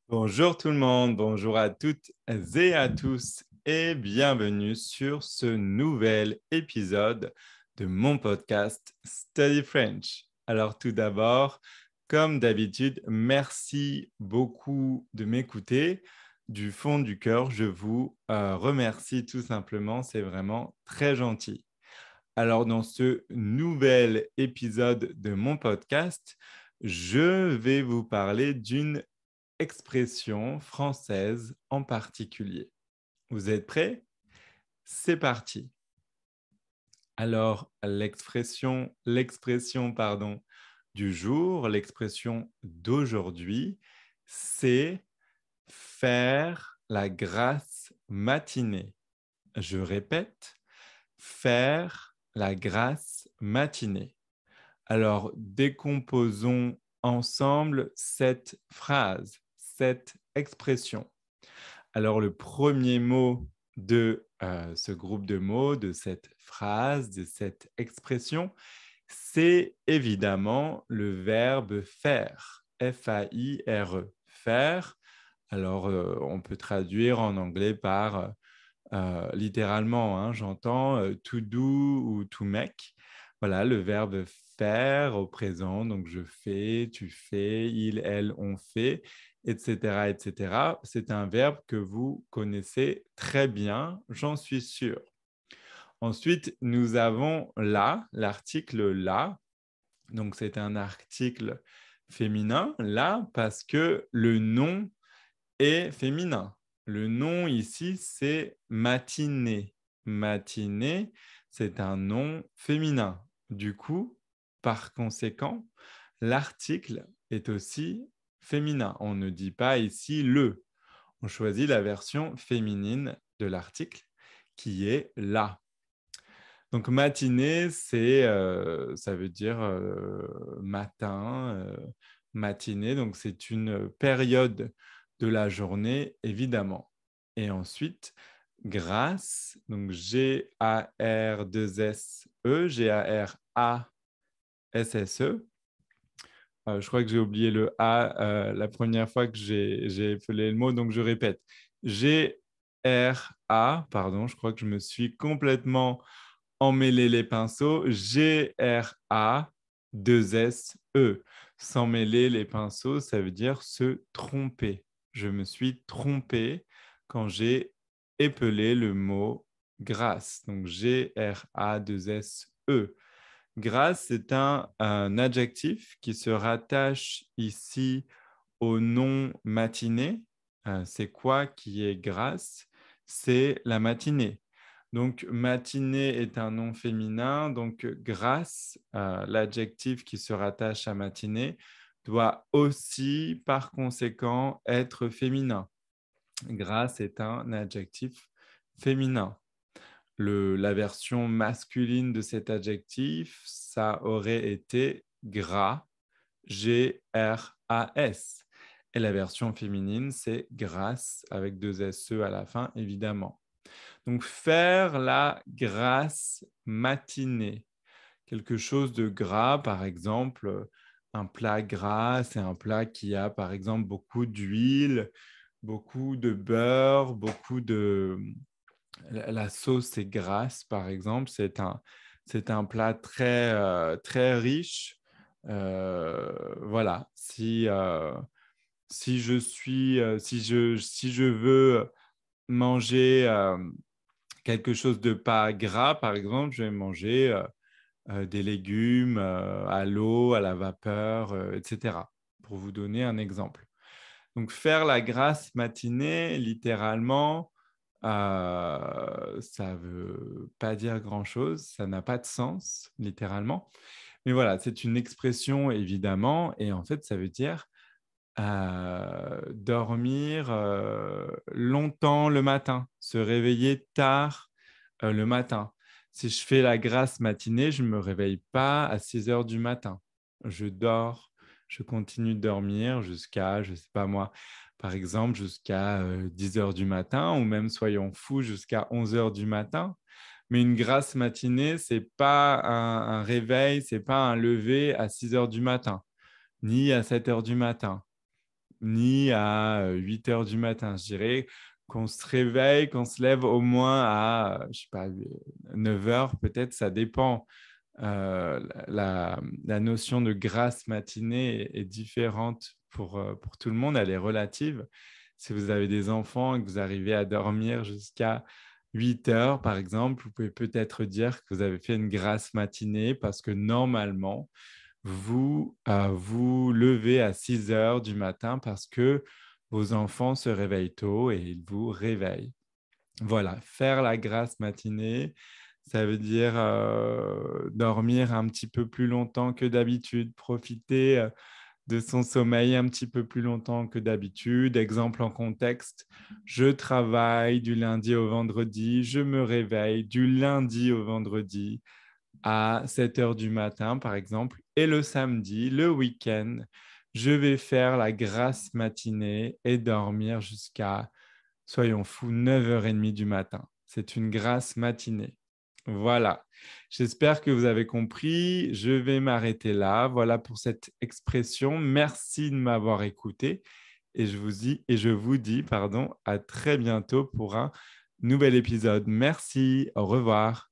Bonjour tout le monde, bonjour à toutes et à tous et bienvenue sur ce nouvel épisode de mon podcast Study French. Alors tout d'abord, comme d'habitude, merci beaucoup de m'écouter. Du fond du cœur, je vous remercie tout simplement, c'est vraiment très gentil. Alors dans ce nouvel épisode de mon podcast, je vais vous parler d'une expression française en particulier. Vous êtes prêts? C'est parti. Alors, l'expression du jour, l'expression d'aujourd'hui, c'est faire la grasse matinée. Je répète, faire la grasse matinée. Alors, décomposons ensemble cette phrase, cette expression. Alors, le premier mot de ce groupe de mots, de cette phrase, de cette expression, c'est évidemment le verbe faire, F-A-I-R-E, faire. Alors, on peut traduire en anglais par littéralement, hein, j'entends to do ou to make. Voilà, le verbe faire au présent, donc je fais, tu fais, il, elle, on fait, etc., etc. C'est un verbe que vous connaissez très bien, j'en suis sûr. Ensuite, nous avons là, l'article là. Donc, c'est un article féminin là parce que le nom est féminin. Le nom ici, c'est matinée. Matinée, c'est un nom féminin. Du coup, par conséquent, l'article est aussi féminin. On ne dit pas ici le. On choisit la version féminine de l'article qui est là. Donc matinée, ça veut dire matin, matinée. Donc c'est une période de la journée, évidemment. Et ensuite, grâce, donc G-A-R-2-S-E, G-A-R-A-S-S-E. Je crois que j'ai oublié le A la première fois que j'ai appelé le mot, donc je répète. G-R-A, pardon, je crois que je me suis complètement emmêler les pinceaux, G-R-A-2-S-E. S'emmêler les pinceaux, ça veut dire se tromper. Je me suis trompé quand j'ai épelé le mot grâce. Donc G-R-A-2-S-E. Grâce, c'est un adjectif qui se rattache ici au nom matinée. C'est quoi qui est grâce? C'est la matinée. Donc, matinée est un nom féminin. Donc, grâce, l'adjectif qui se rattache à matinée, doit aussi, par conséquent, être féminin. Grâce est un adjectif féminin. La version masculine de cet adjectif, ça aurait été gras, G-R-A-S. Et la version féminine, c'est grasse avec deux S-E à la fin, évidemment. Donc, faire la grasse matinée. Quelque chose de gras, par exemple, un plat gras, c'est un plat qui a, par exemple, beaucoup d'huile, beaucoup de beurre, beaucoup de... La sauce est grasse, par exemple. C'est un plat très riche. Voilà. Si je veux manger quelque chose de pas gras, par exemple, je vais manger des légumes à l'eau, à la vapeur, etc. Pour vous donner un exemple. Donc, faire la grasse matinée, littéralement, ça ne veut pas dire grand-chose, ça n'a pas de sens, littéralement. Mais voilà, c'est une expression, évidemment, et en fait, ça veut dire dormir longtemps le matin, se réveiller tard le matin. Si je fais la grasse matinée, je ne me réveille pas à 6 heures du matin. Je dors, je continue de dormir jusqu'à, je ne sais pas moi, par exemple, jusqu'à 10 heures du matin, ou même, soyons fous, jusqu'à 11 heures du matin. Mais une grasse matinée, ce n'est pas un réveil, ce n'est pas un lever à 6 heures du matin, ni à 7 heures du matin. ni à 8 heures du matin. Je dirais qu'on se réveille, qu'on se lève au moins à, je sais pas, 9 heures peut-être, ça dépend. La notion de grasse matinée est différente pour tout le monde, elle est relative. Si vous avez des enfants et que vous arrivez à dormir jusqu'à 8 heures, par exemple, vous pouvez peut-être dire que vous avez fait une grasse matinée parce que normalement, vous vous levez à 6 heures du matin parce que vos enfants se réveillent tôt et ils vous réveillent. Voilà, faire la grasse matinée, ça veut dire dormir un petit peu plus longtemps que d'habitude, profiter de son sommeil un petit peu plus longtemps que d'habitude. Exemple en contexte, je travaille du lundi au vendredi, je me réveille du lundi au vendredi à 7 heures du matin, par exemple, et le samedi, le week-end, je vais faire la grasse matinée et dormir jusqu'à, soyons fous, 9h30 du matin. C'est une grasse matinée. Voilà. J'espère que vous avez compris. Je vais m'arrêter là. Voilà pour cette expression. Merci de m'avoir écouté. Et je vous dis, pardon, à très bientôt pour un nouvel épisode. Merci. Au revoir.